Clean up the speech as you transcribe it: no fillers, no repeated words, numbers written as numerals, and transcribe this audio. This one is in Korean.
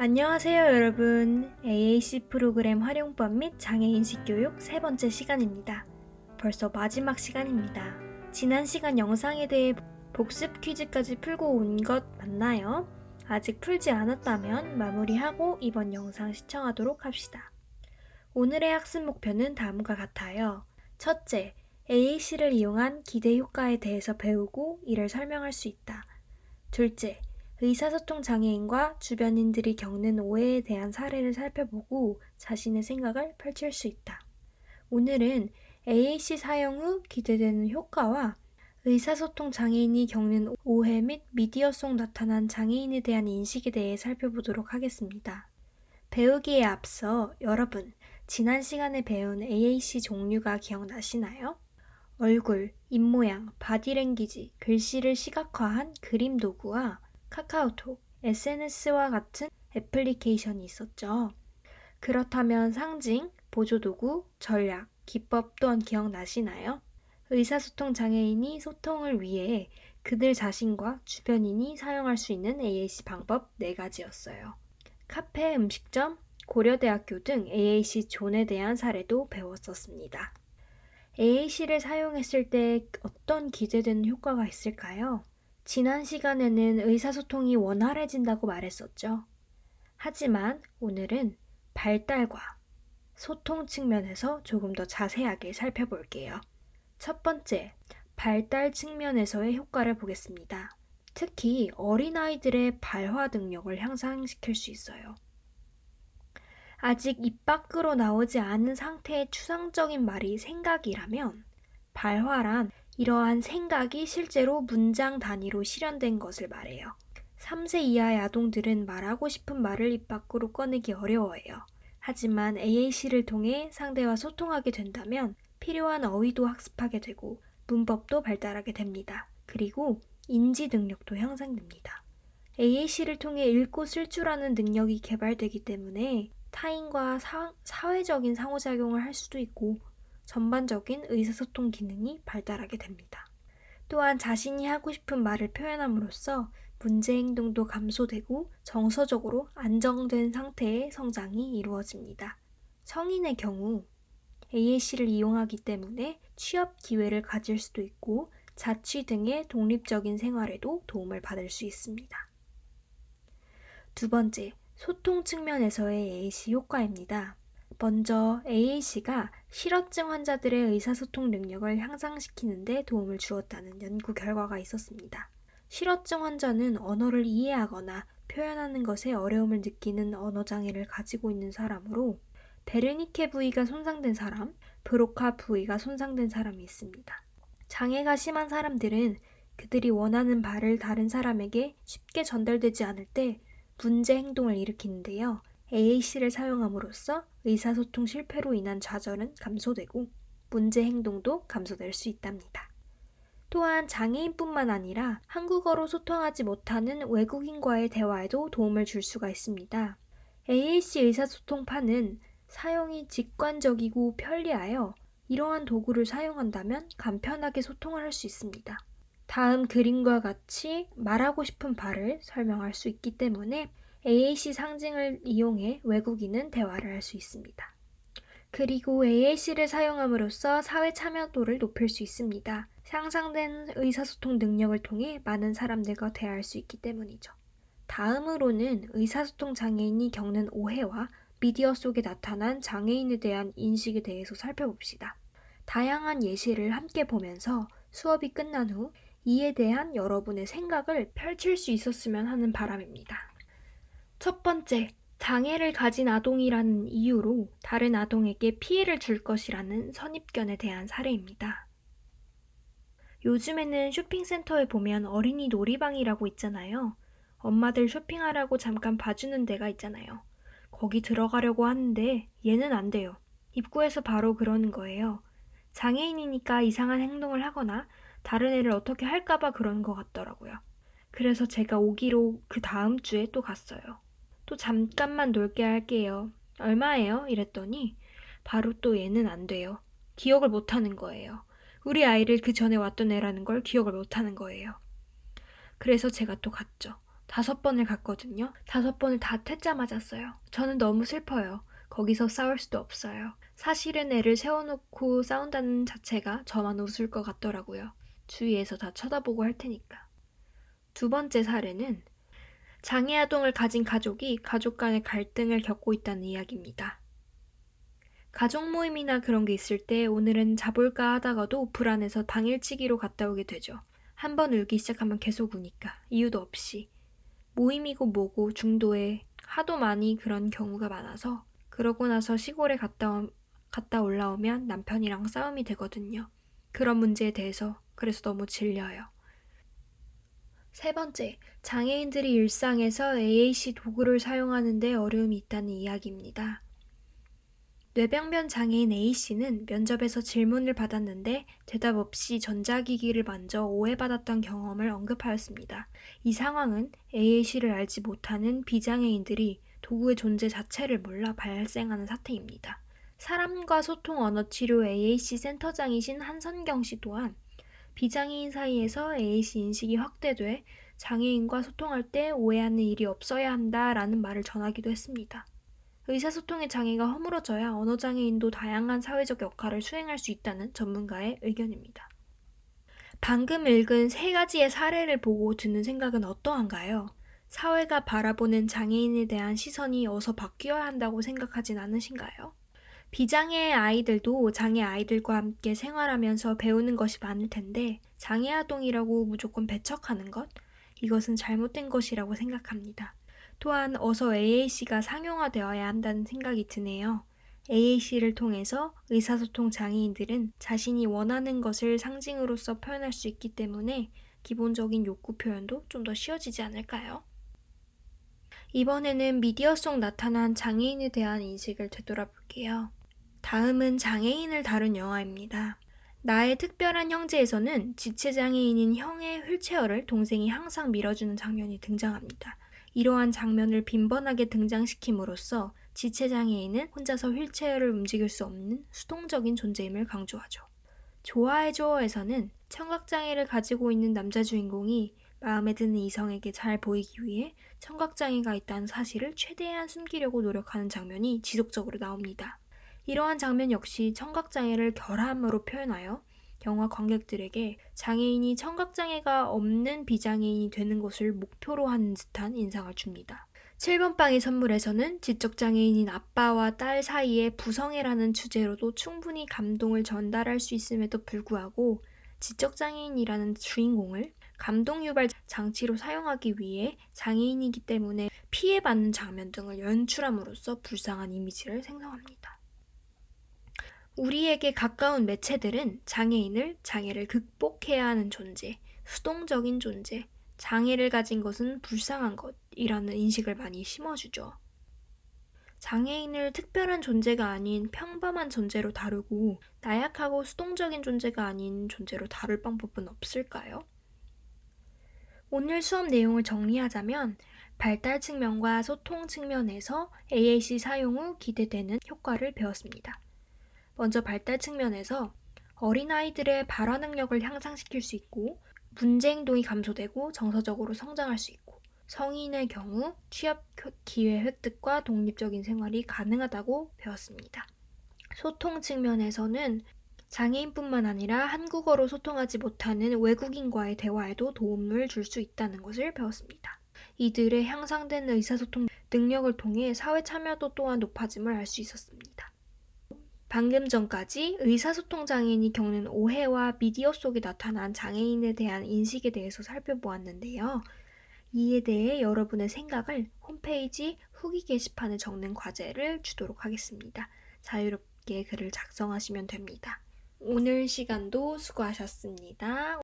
안녕하세요 여러분. AAC 프로그램 활용법 및 장애인식 교육 세 번째 시간입니다. 벌써 마지막 시간입니다. 지난 시간 영상에 대해 복습 퀴즈까지 풀고 온 것 맞나요? 아직 풀지 않았다면 마무리하고 이번 영상 시청하도록 합시다. 오늘의 학습 목표는 다음과 같아요. 첫째, AAC를 이용한 기대 효과에 대해서 배우고 이를 설명할 수 있다. 둘째, 의사소통 장애인과 주변인들이 겪는 오해에 대한 사례를 살펴보고 자신의 생각을 펼칠 수 있다. 오늘은 AAC 사용 후 기대되는 효과와 의사소통 장애인이 겪는 오해 및 미디어 속 나타난 장애인에 대한 인식에 대해 살펴보도록 하겠습니다. 배우기에 앞서 여러분, 지난 시간에 배운 AAC 종류가 기억나시나요? 얼굴, 입모양, 바디랭귀지, 글씨를 시각화한 그림 도구와 카카오톡, SNS와 같은 애플리케이션이 있었죠. 그렇다면 상징, 보조도구, 전략, 기법 또한 기억나시나요? 의사소통 장애인이 소통을 위해 그들 자신과 주변인이 사용할 수 있는 AAC 방법 4가지였어요. 카페, 음식점, 고려대학교 등 AAC 존에 대한 사례도 배웠었습니다. AAC를 사용했을 때 어떤 기대되는 효과가 있을까요? 지난 시간에는 의사소통이 원활해진다고 말했었죠. 하지만 오늘은 발달과 소통 측면에서 조금 더 자세하게 살펴볼게요. 첫 번째, 발달 측면에서의 효과를 보겠습니다. 특히 어린아이들의 발화 능력을 향상시킬 수 있어요. 아직 입 밖으로 나오지 않은 상태의 추상적인 말이 생각이라면 발화란 이러한 생각이 실제로 문장 단위로 실현된 것을 말해요. 3세 이하의 아동들은 말하고 싶은 말을 입 밖으로 꺼내기 어려워해요. 하지만 AAC를 통해 상대와 소통하게 된다면 필요한 어휘도 학습하게 되고 문법도 발달하게 됩니다. 그리고 인지 능력도 향상됩니다. AAC를 통해 읽고 쓸 줄 아는 능력이 개발되기 때문에 타인과 사회적인 상호작용을 할 수도 있고 전반적인 의사소통 기능이 발달하게 됩니다. 또한 자신이 하고 싶은 말을 표현함으로써 문제 행동도 감소되고 정서적으로 안정된 상태의 성장이 이루어집니다. 성인의 경우 AAC를 이용하기 때문에 취업 기회를 가질 수도 있고 자취 등의 독립적인 생활에도 도움을 받을 수 있습니다. 두 번째, 소통 측면에서의 AAC 효과입니다. 먼저 AAC가 실어증 환자들의 의사소통 능력을 향상시키는 데 도움을 주었다는 연구 결과가 있었습니다. 실어증 환자는 언어를 이해하거나 표현하는 것에 어려움을 느끼는 언어장애를 가지고 있는 사람으로 베르니케 부위가 손상된 사람, 브로카 부위가 손상된 사람이 있습니다. 장애가 심한 사람들은 그들이 원하는 바를 다른 사람에게 쉽게 전달되지 않을 때 문제 행동을 일으키는데요. AAC를 사용함으로써 의사소통 실패로 인한 좌절은 감소되고 문제 행동도 감소될 수 있답니다. 또한 장애인뿐만 아니라 한국어로 소통하지 못하는 외국인과의 대화에도 도움을 줄 수가 있습니다. AAC 의사소통판은 사용이 직관적이고 편리하여 이러한 도구를 사용한다면 간편하게 소통을 할 수 있습니다. 다음 그림과 같이 말하고 싶은 바를 설명할 수 있기 때문에 AAC 상징을 이용해 외국인은 대화를 할 수 있습니다. 그리고 AAC를 사용함으로써 사회 참여도를 높일 수 있습니다. 향상된 의사소통 능력을 통해 많은 사람들과 대화할 수 있기 때문이죠. 다음으로는 의사소통 장애인이 겪는 오해와 미디어 속에 나타난 장애인에 대한 인식에 대해서 살펴봅시다. 다양한 예시를 함께 보면서 수업이 끝난 후 이에 대한 여러분의 생각을 펼칠 수 있었으면 하는 바람입니다. 첫 번째, 장애를 가진 아동이라는 이유로 다른 아동에게 피해를 줄 것이라는 선입견에 대한 사례입니다. 요즘에는 쇼핑센터에 보면 어린이 놀이방이라고 있잖아요. 엄마들 쇼핑하라고 잠깐 봐주는 데가 있잖아요. 거기 들어가려고 하는데 얘는 안 돼요. 입구에서 바로 그러는 거예요. 장애인이니까 이상한 행동을 하거나 다른 애를 어떻게 할까봐 그러는 것 같더라고요. 그래서 제가 오기로 그 다음 주에 또 갔어요. 또 잠깐만 놀게 할게요. 얼마예요? 이랬더니 바로 또 얘는 안 돼요. 기억을 못 하는 거예요. 우리 아이를 그 전에 왔던 애라는 걸 기억을 못 하는 거예요. 그래서 제가 또 갔죠. 5번을 갔거든요. 5번을 다 퇴짜 맞았어요. 저는 너무 슬퍼요. 거기서 싸울 수도 없어요. 사실은 애를 세워놓고 싸운다는 자체가 저만 웃을 것 같더라고요. 주위에서 다 쳐다보고 할 테니까. 2번째 사례는 장애아동을 가진 가족이 가족 간의 갈등을 겪고 있다는 이야기입니다. 가족 모임이나 그런 게 있을 때 오늘은 자볼까 하다가도 불안해서 당일치기로 갔다 오게 되죠. 한번 울기 시작하면 계속 우니까 이유도 없이. 모임이고 뭐고 중도에 하도 많이 그런 경우가 많아서 그러고 나서 시골에 갔다 올라오면 남편이랑 싸움이 되거든요. 그런 문제에 대해서 그래서 너무 질려요. 3번째, 장애인들이 일상에서 AAC 도구를 사용하는 데 어려움이 있다는 이야기입니다. 뇌병변 장애인 A씨는 면접에서 질문을 받았는데 대답 없이 전자기기를 만져 오해받았던 경험을 언급하였습니다. 이 상황은 AAC를 알지 못하는 비장애인들이 도구의 존재 자체를 몰라 발생하는 사태입니다. 사람과 소통 언어치료 AAC 센터장이신 한선경 씨 또한 비장애인 사이에서 AAC 인식이 확대돼 장애인과 소통할 때 오해하는 일이 없어야 한다라는 말을 전하기도 했습니다. 의사소통의 장애가 허물어져야 언어장애인도 다양한 사회적 역할을 수행할 수 있다는 전문가의 의견입니다. 방금 읽은 3가지의 사례를 보고 드는 생각은 어떠한가요? 사회가 바라보는 장애인에 대한 시선이 어서 바뀌어야 한다고 생각하진 않으신가요? 비장애의 아이들도 장애 아이들과 함께 생활하면서 배우는 것이 많을 텐데 장애아동이라고 무조건 배척하는 것? 이것은 잘못된 것이라고 생각합니다. 또한 어서 AAC가 상용화되어야 한다는 생각이 드네요. AAC를 통해서 의사소통 장애인들은 자신이 원하는 것을 상징으로서 표현할 수 있기 때문에 기본적인 욕구 표현도 좀 더 쉬워지지 않을까요? 이번에는 미디어 속 나타난 장애인에 대한 인식을 되돌아볼게요. 다음은 장애인을 다룬 영화입니다. 나의 특별한 형제에서는 지체장애인인 형의 휠체어를 동생이 항상 밀어주는 장면이 등장합니다. 이러한 장면을 빈번하게 등장시킴으로써 지체장애인은 혼자서 휠체어를 움직일 수 없는 수동적인 존재임을 강조하죠. 좋아해줘에서는 청각장애를 가지고 있는 남자 주인공이 마음에 드는 이성에게 잘 보이기 위해 청각장애가 있다는 사실을 최대한 숨기려고 노력하는 장면이 지속적으로 나옵니다. 이러한 장면 역시 청각장애를 결함으로 표현하여 영화 관객들에게 장애인이 청각장애가 없는 비장애인이 되는 것을 목표로 하는 듯한 인상을 줍니다. 7번 방의 선물에서는 지적장애인인 아빠와 딸 사이의 부성애라는 주제로도 충분히 감동을 전달할 수 있음에도 불구하고 지적장애인이라는 주인공을 감동 유발 장치로 사용하기 위해 장애인이기 때문에 피해받는 장면 등을 연출함으로써 불쌍한 이미지를 생성합니다. 우리에게 가까운 매체들은 장애인을 장애를 극복해야 하는 존재, 수동적인 존재, 장애를 가진 것은 불쌍한 것이라는 인식을 많이 심어주죠. 장애인을 특별한 존재가 아닌 평범한 존재로 다루고 나약하고 수동적인 존재가 아닌 존재로 다룰 방법은 없을까요? 오늘 수업 내용을 정리하자면 발달 측면과 소통 측면에서 AAC 사용 후 기대되는 효과를 배웠습니다. 먼저 발달 측면에서 어린아이들의 발화 능력을 향상시킬 수 있고 문제 행동이 감소되고 정서적으로 성장할 수 있고 성인의 경우 취업 기회 획득과 독립적인 생활이 가능하다고 배웠습니다. 소통 측면에서는 장애인뿐만 아니라 한국어로 소통하지 못하는 외국인과의 대화에도 도움을 줄 수 있다는 것을 배웠습니다. 이들의 향상된 의사소통 능력을 통해 사회 참여도 또한 높아짐을 알 수 있었습니다. 방금 전까지 의사소통 장애인이 겪는 오해와 미디어 속에 나타난 장애인에 대한 인식에 대해서 살펴보았는데요. 이에 대해 여러분의 생각을 홈페이지 후기 게시판에 적는 과제를 주도록 하겠습니다. 자유롭게 글을 작성하시면 됩니다. 오늘 시간도 수고하셨습니다.